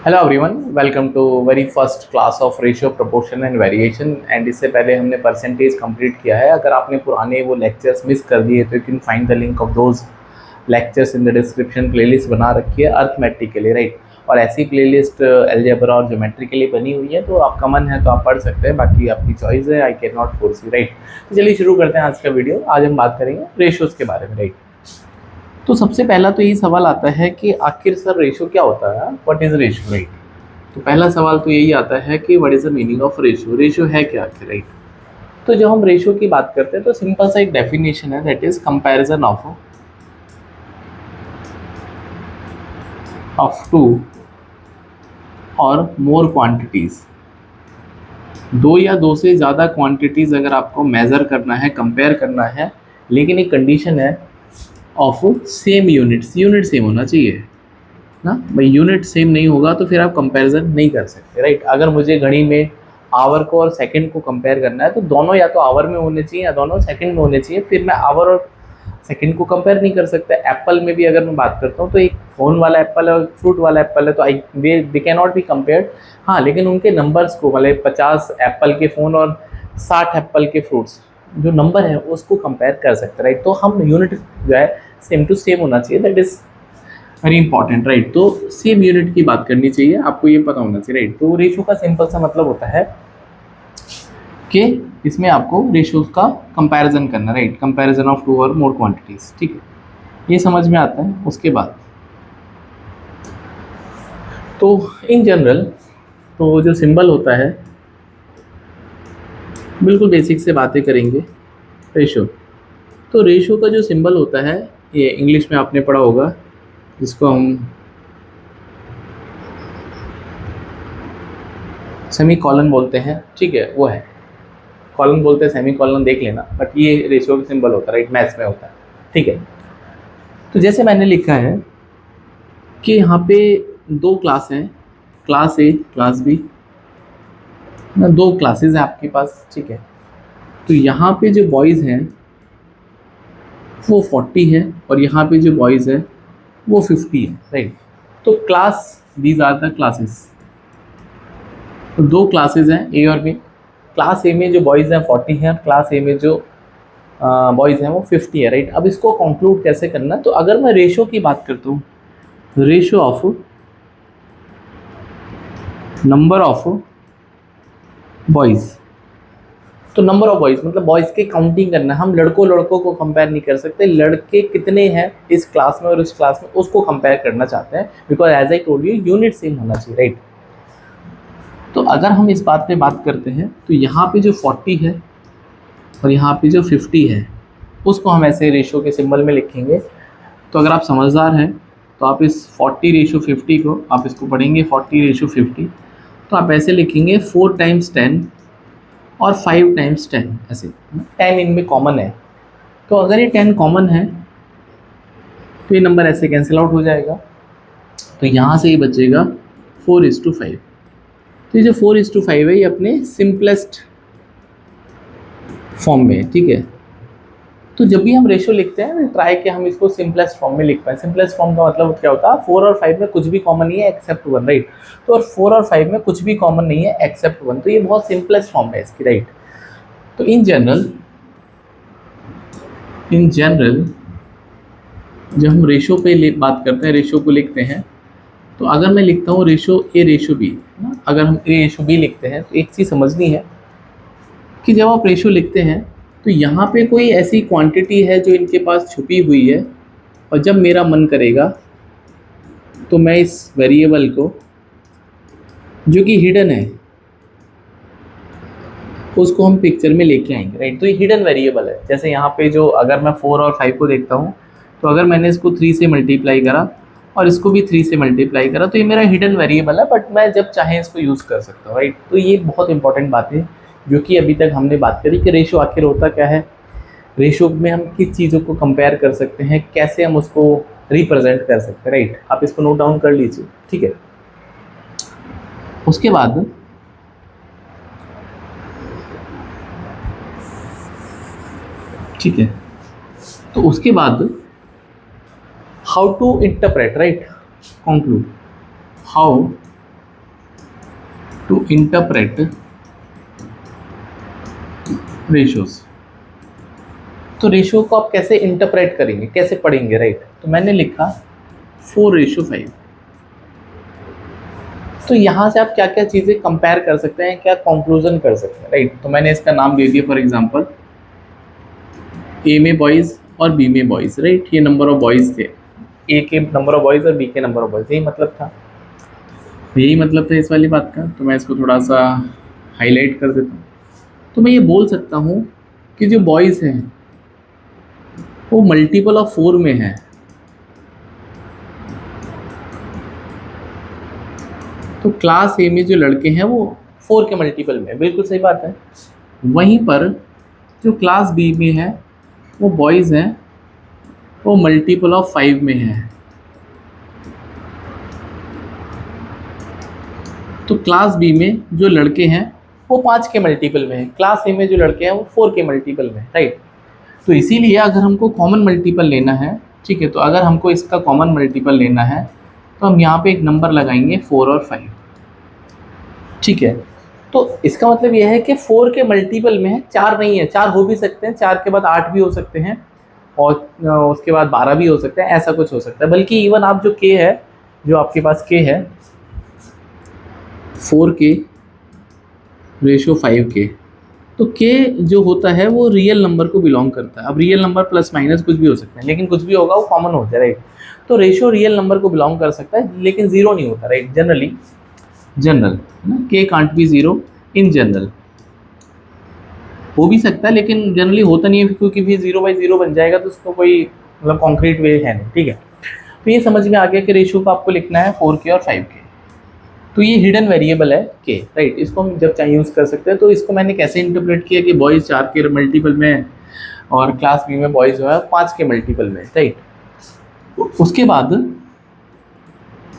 Hello everyone, welcome to very first class of ratio proportion and variation. And इससे पहले हमने percentage complete किया है। अगर आपने पुराने वो लेक्चर्स मिस कर दिए तो you can find the link of those lectures in the description. Playlist बना रखी है अर्थमेटिक के लिए, राइट। और ऐसी प्लेलिस्ट अलजेब्रा और ज्योमेट्री के लिए बनी हुई है, तो आपका मन है तो आप पढ़ सकते हैं, बाकी आपकी चॉइस है। I can not force you, right. तो चलिए शुरू करते हैं आज का वीडियो। आज हम बात करेंगे रेशियोज के बारे में, राइट। तो सबसे पहला तो यही सवाल आता है कि आखिर सर रेशियो क्या होता है, व्हाट इज रेशियो, राइट। तो पहला सवाल तो यही आता है कि what is the meaning of ratio, ratio है क्या आखिर, राइट। तो जब हम रेशियो की बात करते हैं तो सिंपल सा एक डेफिनेशन है, that is comparison of two और मोर क्वांटिटीज। दो या दो से ज़्यादा क्वांटिटीज़ अगर आपको मेज़र करना है, कंपेयर करना है, लेकिन एक कंडीशन है of same units, unit same होना चाहिए ना भाई। यूनिट सेम नहीं होगा तो फिर आप कंपैरिजन नहीं कर सकते, राइट। अगर मुझे घड़ी में आवर को और सेकंड को कंपेयर करना है तो दोनों या तो आवर में होने चाहिए या दोनों सेकंड में होने चाहिए, फिर मैं आवर और सेकंड को कंपेयर नहीं कर सकता। एप्पल में भी अगर मैं बात करता हूँ तो एक फोन वाला एप्पल है और फ्रूट वाला एप्पल है, तो I they can not be compared. हाँ, लेकिन उनके नंबर्स को, मतलब 50 एप्पल के फ़ोन और 60 एप्पल के फ्रूट्स, जो नंबर है उसको कंपेयर कर सकते हैं, राइट। तो हम यूनिट जो है सेम टू सेम होना चाहिए, that is very important, right. तो सेम यूनिट की बात करनी चाहिए, आपको ये पता होना चाहिए, राइट। तो रेशियो का सिंपल सा मतलब होता है कि इसमें आपको रेशियोज का कंपैरिजन करना, राइट। कंपैरिजन ऑफ टू और मोर क्वांटिटीज, ठीक है, ये समझ में आता है। उसके बाद तो इन जनरल तो जो सिंबल होता है, बिल्कुल बेसिक से बातें करेंगे। रेशियो, तो रेशियो का जो सिंबल होता है, ये इंग्लिश में आपने पढ़ा होगा, जिसको हम सेमी कॉलन बोलते हैं, ठीक है, वो है। कॉलन बोलते हैं, सेमी कॉलन देख लेना, बट ये रेशियो का सिंबल होता है, राइट, मैथ्स में होता है, ठीक है। तो जैसे मैंने लिखा है कि यहाँ पे दो क्लास हैं, क्लास ए, क्लास बी, ना दो क्लासेस हैं आपके पास, ठीक है। तो यहाँ पे जो बॉयज़ हैं वो 40 है और यहाँ पे जो बॉयज़ है वो 50 है, राइट। तो class, these are the classes. तो दो क्लासेस हैं, ए और बी। क्लास ए में जो बॉयज़ हैं 40 हैं और क्लास ए में जो बॉयज़ हैं वो 50 है, राइट। अब इसको कंक्लूड कैसे करना है, तो अगर मैं रेशियो की बात करता हूँ, ratio of number of boys, तो नंबर ऑफ बॉयज़ मतलब बॉयज़ के काउंटिंग करना है। हम लड़कों को कंपेयर नहीं कर सकते, लड़के कितने हैं इस क्लास में और इस क्लास में उसको कंपेयर करना चाहते हैं, because as I told you unit same होना चाहिए, राइट। तो अगर हम इस बात पे बात करते हैं तो यहाँ पे जो 40 है और यहाँ पे जो 50 है उसको हम ऐसे रेशियो के सिंबल में लिखेंगे। तो अगर आप समझदार हैं तो आप इस 40:50 को आप इसको पढ़ेंगे 40:50, तो आप ऐसे लिखेंगे 4 × 10 और 5 × 10, ऐसे 10 इनमें कॉमन है। तो अगर ये 10 कॉमन है तो ये नंबर ऐसे कैंसिल आउट हो जाएगा, तो यहाँ से ये बचेगा 4:5। तो ये जो 4:5 है ये अपने सिंपलेस्ट फॉर्म में है, ठीक है। तो जब भी हम रेशियो लिखते हैं ट्राई कि हम इसको सिंपलेस्ट फॉर्म में लिख पाएँ। सिंपलेस्ट फॉर्म का मतलब क्या होता है, 4 और 5 में कुछ भी कॉमन नहीं है एक्सेप्ट 1, राइट। तो और 4 और 5 में कुछ भी कॉमन नहीं है एक्सेप्ट 1, तो ये बहुत सिंपलेस्ट फॉर्म है इसकी, राइट। तो इन जनरल जब हम रेशियो पे बात करते हैं, रेशियो को लिखते हैं, तो अगर मैं लिखता हूँ रेशियो ए रेशियो बी, अगर हम ए रेशियो बी लिखते हैं तो एक चीज़ समझनी है कि जब आप रेशियो लिखते हैं तो यहाँ पे कोई ऐसी क्वांटिटी है जो इनके पास छुपी हुई है, और जब मेरा मन करेगा तो मैं इस वेरिएबल को, जो कि हिडन है, उसको हम पिक्चर में लेके आएंगे, राइट। तो ये हिडन वेरिएबल है। जैसे यहाँ पे जो, अगर मैं 4 और 5 को देखता हूँ, तो अगर मैंने इसको 3 से मल्टीप्लाई करा और इसको भी 3 से मल्टीप्लाई करा, तो ये मेरा हिडन वेरिएबल है, बट मैं जब चाहे इसको यूज़ कर सकता हूँ, राइट। तो ये बहुत इंपॉर्टेंट बात है जो कि अभी तक हमने बात करी कि रेशियो आखिर होता क्या है, रेशियो में हम किस चीज़ों को कंपेयर कर सकते हैं, कैसे हम उसको रिप्रेजेंट कर सकते हैं, राइट। आप इसको नोट डाउन कर लीजिए, ठीक है। उसके बाद ठीक है, तो उसके बाद how to interpret, right, conclude, how to interpret ratios. तो रेशियो को आप कैसे इंटरप्रेट करेंगे, कैसे पढ़ेंगे, राइट? तो मैंने लिखा 4:5। तो यहाँ से आप क्या क्या चीज़ें कंपेयर कर सकते हैं, क्या कंक्लूजन कर सकते हैं, राइट? तो मैंने इसका नाम दे दिया फॉर एग्जांपल ए में बॉयज़ और बी में बॉयज़, राइट? ये नंबर ऑफ बॉयज़ थे, ए के नंबर ऑफ बॉयज़ और बी के नंबर ऑफ बॉयज़, यही मतलब था, यही मतलब था इस वाली बात का। तो मैं इसको थोड़ा सा हाईलाइट कर देता हूँ। तो मैं ये बोल सकता हूँ कि जो बॉयज़ हैं वो मल्टीपल ऑफ 4 में है। तो क्लास ए में जो लड़के हैं वो 4 के मल्टीपल में है, बिल्कुल सही बात है। वहीं पर जो क्लास बी में है वो बॉयज़ हैं, वो मल्टीपल ऑफ 5 में है। तो क्लास बी में जो लड़के हैं वो 5 के मल्टीपल में है, क्लास ए में जो लड़के हैं वो 4 के मल्टीपल में, राइट? तो इसीलिए अगर हमको कॉमन मल्टीपल लेना है, ठीक है, तो अगर हमको इसका कॉमन मल्टीपल लेना है तो हम यहाँ पे एक नंबर लगाएंगे 4 और 5, ठीक है। तो इसका मतलब यह है कि 4 के मल्टीपल में है, 4 नहीं है, 4 हो भी सकते हैं, 4 के बाद 8 भी हो सकते हैं और उसके बाद 12 भी हो सकते हैं, ऐसा कुछ हो सकता है। बल्कि इवन आप जो के है, जो आपके पास के है 4 के रेशो 5 के, तो के जो होता है वो रियल नंबर को बिलोंग करता है। अब रियल नंबर प्लस माइनस कुछ भी हो सकता है, लेकिन कुछ भी होगा वो कॉमन होता है, राइट? तो रेशो रियल नंबर को बिलोंग कर सकता है लेकिन जीरो नहीं होता, राइट? जनरल ना, के can't be zero in general, हो भी सकता है लेकिन जनरली होता नहीं है, क्योंकि फिर 0/0 बन जाएगा तो उसको कोई मतलब कॉन्क्रीट वे है नहीं, ठीक है। तो ये समझ में आ गया कि रेशियो को आपको लिखना है 4 के और 5 के। तो ये हिडन वेरिएबल है के, राइट? इसको हम जब चाहे यूज़ कर सकते हैं। तो इसको मैंने कैसे इंटरप्रेट किया कि बॉयज़ 4 के मल्टीपल में और क्लास बी में बॉयज़ जो है 5 के मल्टीपल में, राइट? उसके बाद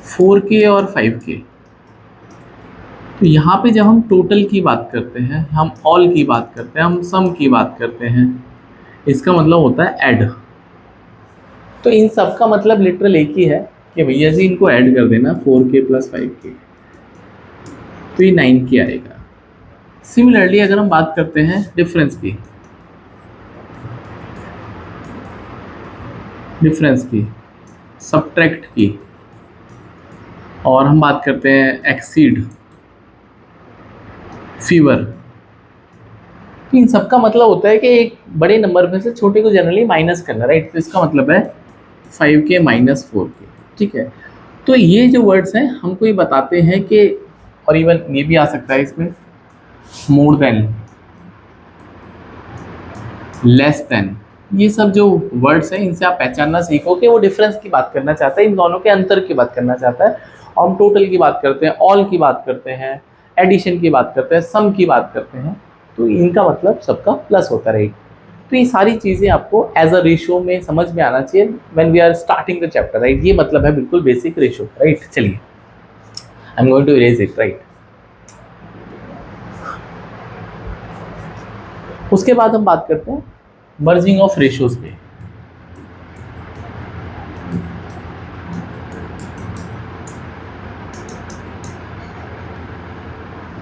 4 के और 5 के, तो यहाँ पे जब हम टोटल की बात करते हैं, हम ऑल की बात करते हैं, हम सम की बात करते हैं, इसका मतलब होता है ऐड। तो इन सब का मतलब लिटरल एक ही है कि भैया जी इनको ऐड कर देना 4 के प्लस 5 के, तो ये 9 के आएगा। सिमिलरली अगर हम बात करते हैं डिफरेंस की, सब्ट्रैक्ट की, और हम बात करते हैं एक्सीड, फीवर, तो इन सब का मतलब होता है कि एक बड़े नंबर में से छोटे को जनरली माइनस करना, राइट? तो इसका मतलब है 5 के माइनस 4 के, ठीक है। तो ये जो वर्ड्स हैं हमको ये बताते हैं कि, और इवन ये भी आ सकता है इसमें मोर देन, लेस देन, ये सब जो वर्ड्स हैं इनसे आप पहचानना सीखो कि वो डिफरेंस की बात करना चाहता है, इन दोनों के अंतर की बात करना चाहता है। और हम टोटल की बात करते हैं, ऑल की बात करते हैं, एडिशन की बात करते हैं, सम की बात करते हैं, तो इनका मतलब सबका प्लस होता रहेगा। तो ये सारी चीज़ें आपको एज अ रेशियो में समझ में आना चाहिए when we are starting the chapter, right? ये मतलब है बिल्कुल बेसिक रेशियो, राइट? चलिए I am going to erase it, right? उसके बाद हम बात करते हैं मर्जिंग ऑफ रेशियोज पे।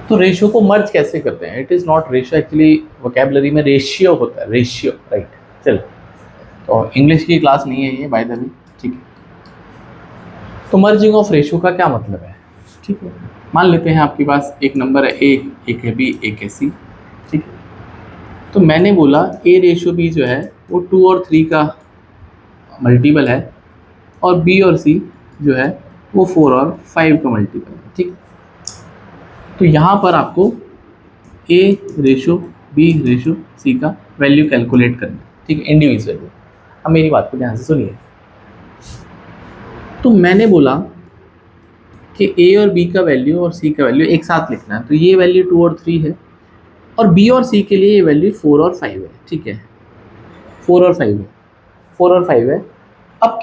तो रेशियो को मर्ज कैसे करते हैं? It is not ratio, actually vocabulary में रेशियो होता है, रेशियो, राइट? चलो, तो इंग्लिश की क्लास नहीं है ये बाय द वे, ठीक है। तो मर्जिंग ऑफ रेशियो का क्या मतलब है, ठीक है? मान लेते हैं आपके पास एक नंबर है ए, एक है बी, एक है सी, ठीक है। तो मैंने बोला ए रेशियो बी जो है वो 2 और 3 का मल्टीपल है, और बी और सी जो है वो 4 और 5 का मल्टीपल है, ठीक। तो यहाँ पर आपको ए रेशो बी रेशो सी का वैल्यू कैलकुलेट करना है, ठीक है, इंडिविजुअल वैल्यू। अब मेरी बात को ध्यान से सुनिए। तो मैंने बोला कि ए और बी का वैल्यू और सी का वैल्यू एक साथ लिखना है, तो ये वैल्यू 2 और 3 है, और बी और सी के लिए ये वैल्यू 4 और 5 है, ठीक है, 4 और 5 है, 4 और 5 है। अब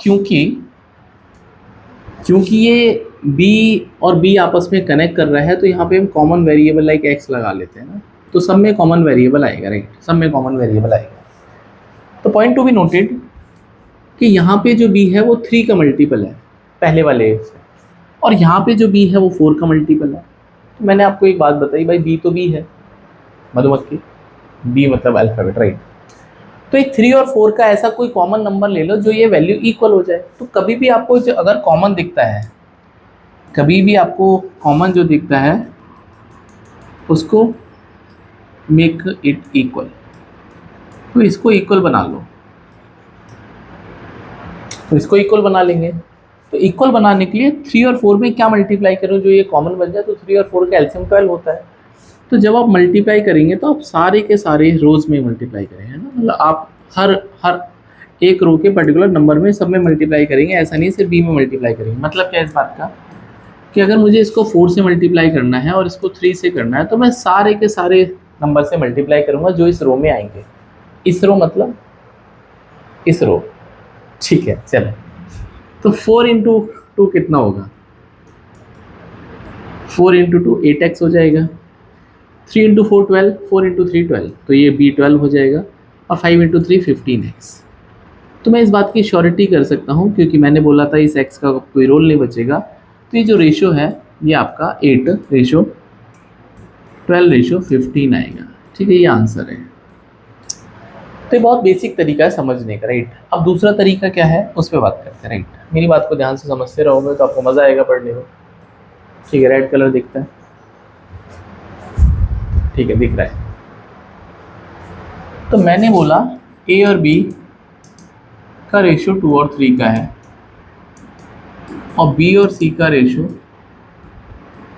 क्योंकि ये बी और बी आपस में कनेक्ट कर रहा है, तो यहाँ पे हम कॉमन वेरिएबल लाइक एक्स लगा लेते हैं ना, तो सब में कॉमन वेरिएबल आएगा, राइट? सब में कॉमन वेरिएबल आएगा। तो पॉइंट टू बी नोटेड कि यहाँ पे जो बी है वो 3 का मल्टीपल है पहले वाले एक्स, और यहाँ पे जो बी है वो 4 का मल्टीपल है। तो मैंने आपको एक बात बताई भाई, बी तो बी है, मधुमक्खी, बी मतलब अल्फाबेट, राइट। तो एक 3 और 4 का ऐसा कोई कॉमन नंबर ले लो जो ये वैल्यू इक्वल हो जाए। तो कभी भी आपको अगर कॉमन दिखता है, कभी भी आपको कॉमन जो दिखता है उसको मेक इट इक्वल, तो इसको इक्वल बना लो, तो इसको इक्वल बना लेंगे। तो इक्वल बनाने के लिए 3 और 4 में क्या मल्टीप्लाई करो जो ये कॉमन बन जाए, तो 3 और 4 का एलसीएम 12 होता है। तो जब आप मल्टीप्लाई करेंगे तो आप सारे के सारे रोज में मल्टीप्लाई करेंगे ना, मतलब आप हर हर एक रो के पर्टिकुलर नंबर में सब में मल्टीप्लाई करेंगे, ऐसा नहीं सिर्फ बी में मल्टीप्लाई करेंगे। मतलब क्या है इस बात का कि अगर मुझे इसको 4 से मल्टीप्लाई करना है और इसको 3 से करना है, तो मैं सारे के सारे नंबर से मल्टीप्लाई करूंगा जो इस रो में आएंगे। इस रो मतलब इस रो, ठीक है। चलो, तो 4 इंटू 2 कितना होगा, 4 इंटू 2 8x हो जाएगा, 3 इंटू 4 12, 4 इंटू 3 12, तो ये बी 12 हो जाएगा, और 5 इंटू 3 15x। तो मैं इस बात की श्योरिटी कर सकता हूँ क्योंकि मैंने बोला था इस x का कोई रोल नहीं बचेगा। तो ये जो रेशो है ये आपका 8:12:15 आएगा, ठीक है, ये आंसर है। तो ये बहुत बेसिक तरीका है समझने का, राइट। अब दूसरा तरीका क्या है उस पर बात करते हैं, राइट। मेरी बात को ध्यान से समझते रहोगे तो आपको मज़ा आएगा पढ़ने में, ठीक है। रेड कलर दिखता है, ठीक है, दिख रहा है। तो मैंने बोला ए और बी का रेशो 2 और 3 का है, और बी और सी का रेशो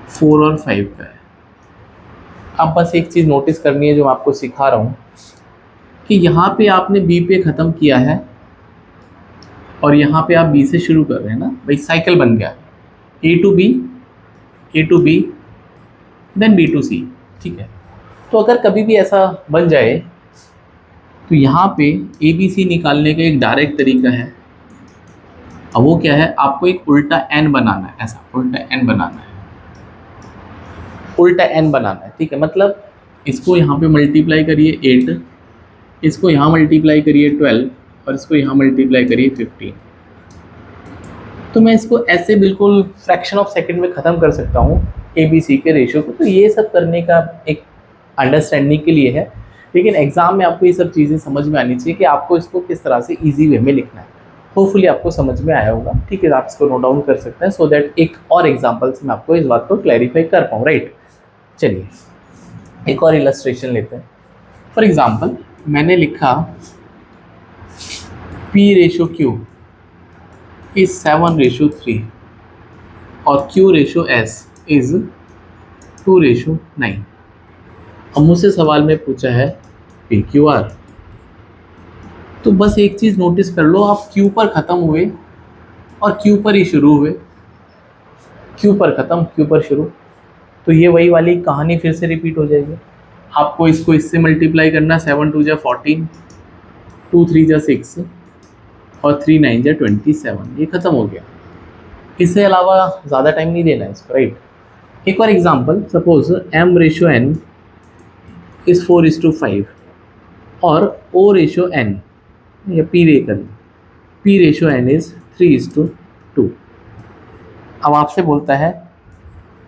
4 और 5 का है। अब बस एक चीज़ नोटिस करनी है जो मैं आपको सिखा रहा हूँ कि यहाँ पे आपने बी पे ख़त्म किया है और यहाँ पे आप बी से शुरू कर रहे हैं ना, भाई साइकिल बन गया, A to B, A to B, then B to C, ठीक है। तो अगर कभी भी ऐसा बन जाए तो यहाँ पे ए बी सी निकालने का एक डायरेक्ट तरीका है। अब वो क्या है, आपको एक उल्टा एन बनाना है, ऐसा उल्टा एन बनाना है, उल्टा एन बनाना है, ठीक है। मतलब इसको यहाँ पे मल्टीप्लाई करिए 8, इसको यहाँ मल्टीप्लाई करिए 12, और इसको यहाँ मल्टीप्लाई करिए 15। तो मैं इसको ऐसे बिल्कुल फ्रैक्शन ऑफ सेकंड में ख़त्म कर सकता हूँ ए बी सी के रेशियो को। तो ये सब करने का एक अंडरस्टैंडिंग के लिए है, लेकिन एग्जाम में आपको ये सब चीज़ें समझ में आनी चाहिए कि आपको इसको किस तरह से ईजी वे में लिखना है। होपफुली आपको समझ में आया होगा, ठीक है। आप इसको नोट डाउन कर सकते हैं सो दैट एक और एग्जाम्पल से मैं आपको इस बात को क्लैरिफाई कर पाऊँ, राइट। चलिए एक और इलस्ट्रेशन लेते हैं। फॉर एग्जाम्पल मैंने लिखा P रेशो Q इज 7:3 और Q रेशो S इज 2:9। अब मुझसे सवाल में पूछा है PQR। तो बस एक चीज़ नोटिस कर लो, आप Q पर ख़त्म हुए और Q पर ही शुरू हुए, Q पर ख़त्म Q पर शुरू, तो ये वही वाली कहानी फिर से रिपीट हो जाएगी। आपको इसको इससे मल्टीप्लाई करना, 7 2 14, 2 3 6 और 3 9 27, ये ख़त्म हो गया। इससे अलावा ज़्यादा टाइम नहीं देना है इसको, राइट। एक और example, suppose M ratio N is 4:5 और O रेशो N या P रेशो N इज़ 3:2। अब आपसे बोलता है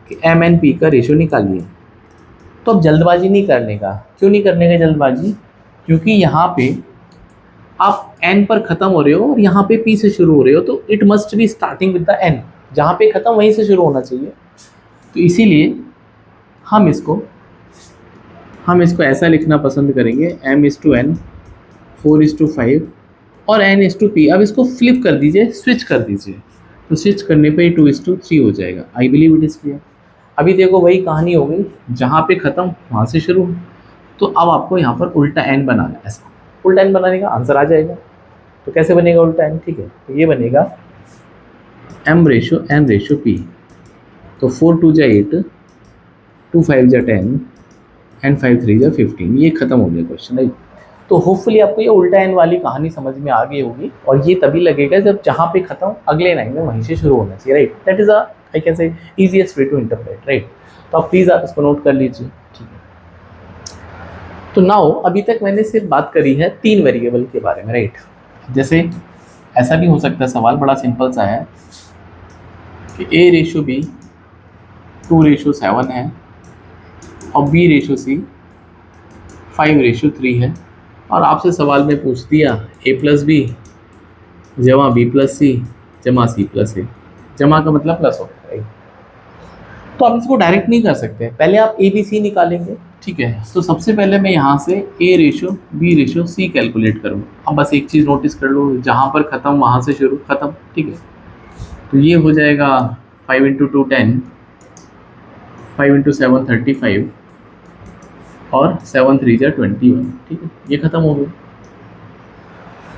कि M and P का रेशो निकालिए। तो अब जल्दबाजी नहीं करने का, क्यों नहीं करने का जल्दबाजी, क्योंकि यहाँ पे आप N पर ख़त्म हो रहे हो और यहाँ पे P से शुरू हो रहे हो, तो it must be starting with the N, जहाँ पे ख़त्म वहीं से शुरू होना चाहिए। तो इसीलिए हम इसको ऐसा लिखना पसंद करेंगे, M/N 4:5 और N/P। अब इसको फ्लिप कर दीजिए, स्विच कर दीजिए, तो स्विच करने पे 2:3 हो जाएगा। I believe it is clear. अभी देखो वही कहानी हो गई, जहाँ पे ख़त्म वहाँ से शुरू। तो अब आपको यहाँ पर उल्टा एन बनाना है, ऐसा उल्टा एन बनाने का आंसर आ जाएगा। तो कैसे बनेगा उल्टा एन, ठीक है। तो ये बनेगा M/N/P। तो 4 2 8, 2 5 10 एंड 5 3 15। ये खत्म हो गया क्वेश्चन, राइट। तो होपफुली आपको ये उल्टा एन वाली कहानी समझ में आ गई होगी, और ये तभी लगेगा जब जहाँ पे ख़त्म अगले लाइन में वहीं से शुरू होना चाहिए, right. That is I can say easiest way to interpret, right. तो आप प्लीज़ आप इसको नोट कर लीजिए, ठीक है। तो नाउ अभी तक मैंने सिर्फ बात करी है 3 वेरिएबल के बारे में, राइट। जैसे ऐसा भी हो सकता है, सवाल बड़ा सिंपल सा है कि A/B 2:7 है और बी रेशो सी 5:3 है। और आपसे सवाल में पूछ दिया ए प्लस बी जमा बी प्लस सी जमा सी प्लस ए, जमा का मतलब प्लस होता है। तो आप इसको डायरेक्ट नहीं कर सकते, पहले आप ए बी सी निकालेंगे, ठीक है। तो सबसे पहले मैं यहाँ से ए रेशो बी रेशो सी कैलकुलेट करूँगा। अब बस एक चीज़ नोटिस कर लो, जहाँ पर ख़त्म वहाँ से शुरू, ख़त्म, ठीक है। तो ये हो जाएगा 5 × 2 10, 5 × 7 35 और 7 3 21, ठीक है। ये ख़त्म हो गया,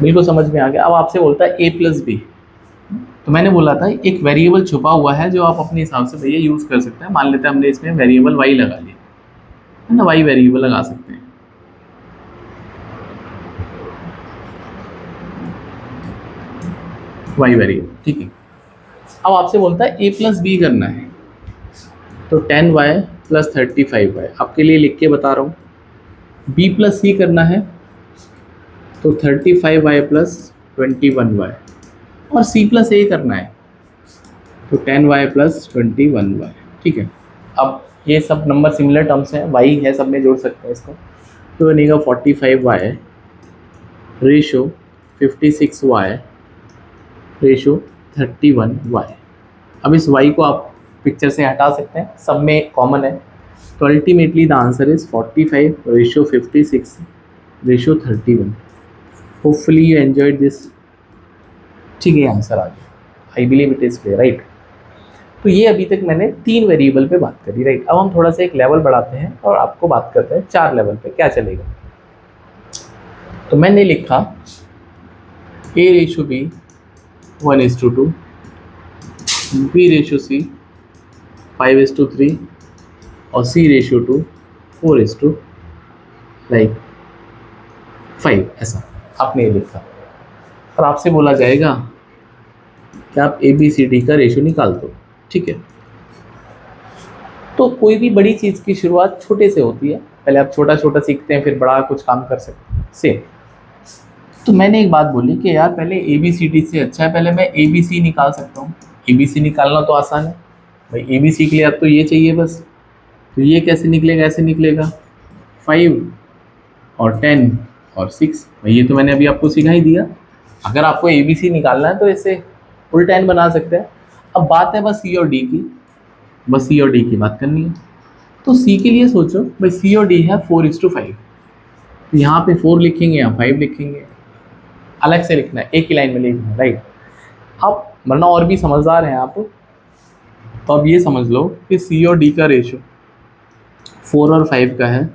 बिल्कुल समझ में आ गया। अब आपसे बोलता है ए प्लस बी, तो मैंने बोला था एक वेरिएबल छुपा हुआ है जो आप अपने हिसाब से भैया यूज़ कर सकते हैं। मान लेते हैं हमने इसमें वेरिएबल वाई लगा लिया है ना, वाई वेरिएबल लगा सकते हैं। वाई वेरिएबल, ठीक है। अब आपसे बोलता है ए प्लस बी करना है, तो 10y प्लस 35y आपके लिए लिख के बता रहा हूँ। बी प्लस सी करना है तो 35y प्लस 21y, और सी प्लस ए करना है तो 10y प्लस 21y, ठीक है। अब ये सब नंबर सिमिलर टर्म्स हैं, y है, सब में जोड़ सकते हैं इसको। तो बनेगा 45y ratio 56y ratio 31y। अब इस y को आप पिक्चर से हटा सकते हैं, सब में कॉमन है। तो ultimately the answer is 45 ratio 56 ratio 31। Hopefully you enjoyed this, ठीक है। आंसर आ गया, I believe it is clear, right. तो ये अभी तक मैंने 3 वेरिएबल पे बात करी, राइट। अब हम थोड़ा सा एक लेवल बढ़ाते हैं और आपको बात करते हैं 4 लेवल पे क्या चलेगा। तो मैंने लिखा ए रेशो बी 1:2, बी रेशो सी 5:3 और सी रेशो टू 4:5, ऐसा आपने लिखा। और आपसे बोला जाएगा कि आप ए बी सी डी का रेशो निकाल दो, ठीक है। तो कोई भी बड़ी चीज़ की शुरुआत छोटे से होती है, पहले आप छोटा छोटा सीखते हैं फिर बड़ा कुछ काम कर सकते हैं, सेम। तो मैंने एक बात बोली कि यार पहले ए बी सी डी से अच्छा है पहले मैं ए बी सी निकाल सकता हूँ। ए बी सी निकालना तो आसान है भाई, ए बी सी के लिए अब तो ये चाहिए बस। तो ये कैसे निकलेगा, ऐसे निकलेगा 5 और 10 और 6, भाई ये तो मैंने अभी आपको सिखा ही दिया। अगर आपको ए बी सी निकालना है तो इसे उल्टा एन बना सकते हैं। अब बात है बस सी और डी की, बस सी और डी की बात करनी है। तो सी के लिए सोचो भाई, सी और डी है 4:5, तो यहाँ पे 4 लिखेंगे या 5 लिखेंगे, अलग से लिखना है, एक ही लाइन में लिखना है, राइट। अब वरना और भी समझदार हैं आप, तो अब ये समझ लो कि सी और डी का रेशो 4 और 5 का है,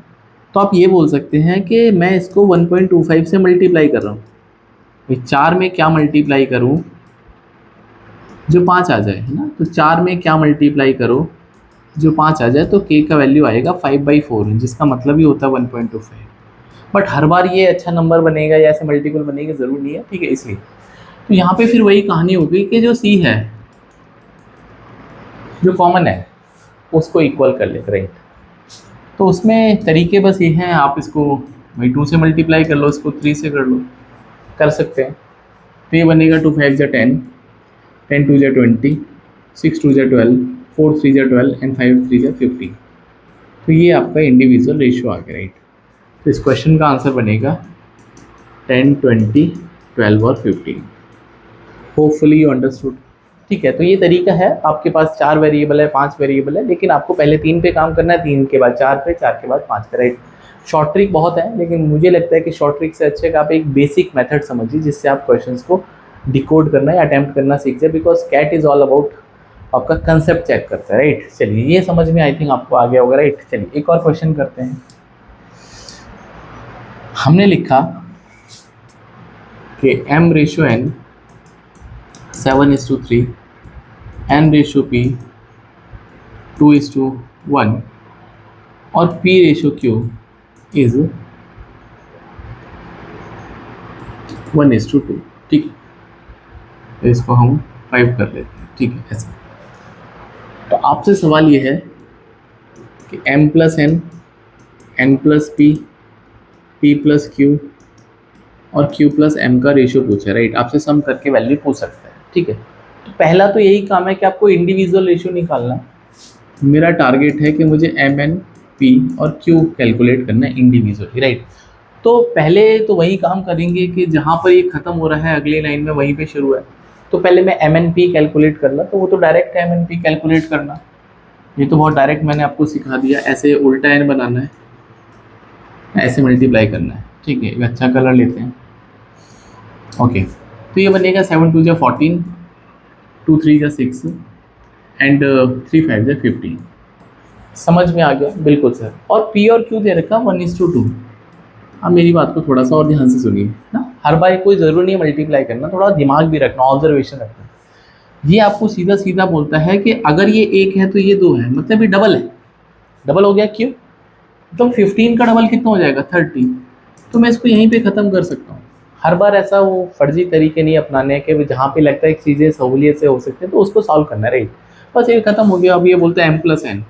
तो आप ये बोल सकते हैं कि मैं इसको 1.25 से मल्टीप्लाई कर रहा हूँ। 4 में क्या मल्टीप्लाई करूँ जो 5 आ जाए, है ना। तो 4 में क्या मल्टीप्लाई करो जो 5 आ जाए, तो k का वैल्यू आएगा 5/4, जिसका मतलब ही होता है 1.25। बट हर बार ये अच्छा नंबर बनेगा या ऐसे मल्टीपल बनेगा ज़रूर नहीं है, ठीक है। इसलिए तो यहाँ पे फिर वही कहानी हो गई कि जो सी है जो कॉमन है उसको इक्वल कर लेते, राइट। तो उसमें तरीके बस ये हैं, आप इसको भाई 2 से मल्टीप्लाई कर लो, इसको 3 से कर लो, कर सकते हैं। तो ये बनेगा 2 5 × 10, 10 2 × 20, 6 2 × 12, 4 3 × 12 एंड 5 3 × 15। तो ये आपका इंडिविजुअल रेशियो आ गया, राइट। तो इस क्वेश्चन का आंसर बनेगा 10 20 12 और 15। होपफुली यू अंडरस्टूड, ठीक है। तो ये तरीका है, आपके पास 4 वेरिएबल है, 5 वेरिएबल है, लेकिन आपको पहले 3 पे काम करना है, 3 के बाद 4 पे, 4 के बाद 5 पे, राइट। शॉर्ट ट्रिक बहुत है, लेकिन मुझे लगता है कि शॉर्ट ट्रिक से अच्छे का आप एक बेसिक मेथड समझिए जिससे आप क्वेश्चंस को डिकोड करना या अटैम्प्ट करना सीख जाए, because CAT is all about आपका कंसेप्ट चेक करता है, राइट। चलिए ये समझ में आई थिंक आपको आ गया होगा, राइट। चलिए एक और क्वेश्चन करते हैं। हमने लिखा कि m ratio n 7:3, n ratio p 2:1 और p रेशो q इज 1:2, ठीक है। तो इसको हम 5 कर लेते हैं, ठीक है, ऐसा। तो आपसे सवाल ये है कि m + n, n + p, p + q और q + m का रेशियो पूछा, राइट। आपसे सम करके वैल्यू पूछ सकता है, ठीक है। तो पहला तो यही काम है कि आपको इंडिविजुअल रेशियो निकालना है। मेरा टारगेट है कि मुझे mn पी और क्यू कैलकुलेट करना है इंडिविजुअली, राइट। तो पहले तो वही काम करेंगे कि जहाँ पर ये ख़त्म हो रहा है अगली लाइन में वहीं पे शुरू है। तो पहले मैं एम एन पी कैलकुलेट करना, तो वो तो डायरेक्ट है एम एन पी कैलकुलेट करना, ये तो बहुत डायरेक्ट मैंने आपको सिखा दिया। ऐसे उल्टा एन बनाना है, ऐसे मल्टीप्लाई करना है, ठीक है। ये अच्छा कलर लेते हैं, ओके। तो ये बनेगा 7 2 14, 2 3 6 एंड 3 5 15। समझ में आ गया? बिल्कुल सर। और पी और क्यू दे रखा 1:2। अब मेरी बात को थोड़ा सा और ध्यान से सुनिए ना, हर बार कोई ज़रूरी नहीं है मल्टीप्लाई करना, थोड़ा दिमाग भी रखना, ऑब्जर्वेशन रखना। ये आपको सीधा सीधा बोलता है कि अगर ये 1 है तो ये 2 है, मतलब ये डबल है। डबल हो गया क्यों? तो 15 का डबल कितना हो जाएगा? 30। तो मैं इसको यहीं पे ख़त्म कर सकता हूँ। हर बार ऐसा वो फर्जी तरीके नहीं अपनाने हैं कि जहाँ पे लगता है कि चीज़ें सहूलियत से हो सकती है तो उसको सॉल्व करना है, राइट। बस ये ख़त्म हो गया। अब ये बोलते हैं m+n,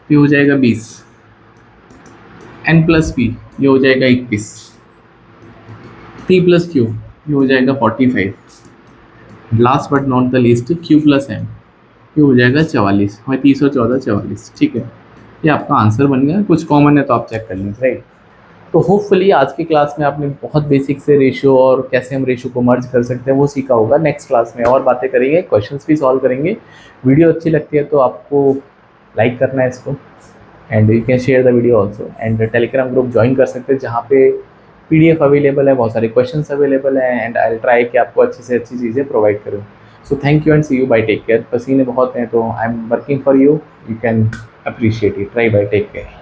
ये हो जाएगा 20, n+p ये हो जाएगा 21, p+q ये हो जाएगा 45, last but not the least q+m ये हो जाएगा 44। और 30 और 14 44, ठीक है। ये आपका आंसर बन गया। कुछ कॉमन है तो आप चेक कर लें, राइट। तो होपफुली आज की क्लास में आपने बहुत बेसिक से रेशियो और कैसे हम रेशियो को मर्ज कर सकते हैं वो सीखा होगा। नेक्स्ट क्लास में और बातें करेंगे, क्वेश्चंस भी सॉल्व करेंगे। वीडियो अच्छी लगती है तो आपको लाइक करना है इसको, and you can share the video also. And Telegram group join कर सकते हैं जहाँ पे PDF अवेलेबल है, बहुत सारे क्वेश्चंस अवेलेबल हैं, एंड आई विल ट्राई कि आपको अच्छी से अच्छी चीज़ें प्रोवाइड करूँ। So thank you and see you, bye, take care. पसीने बहुत हैं तो I am working for you, you can appreciate it, try, bye, take care.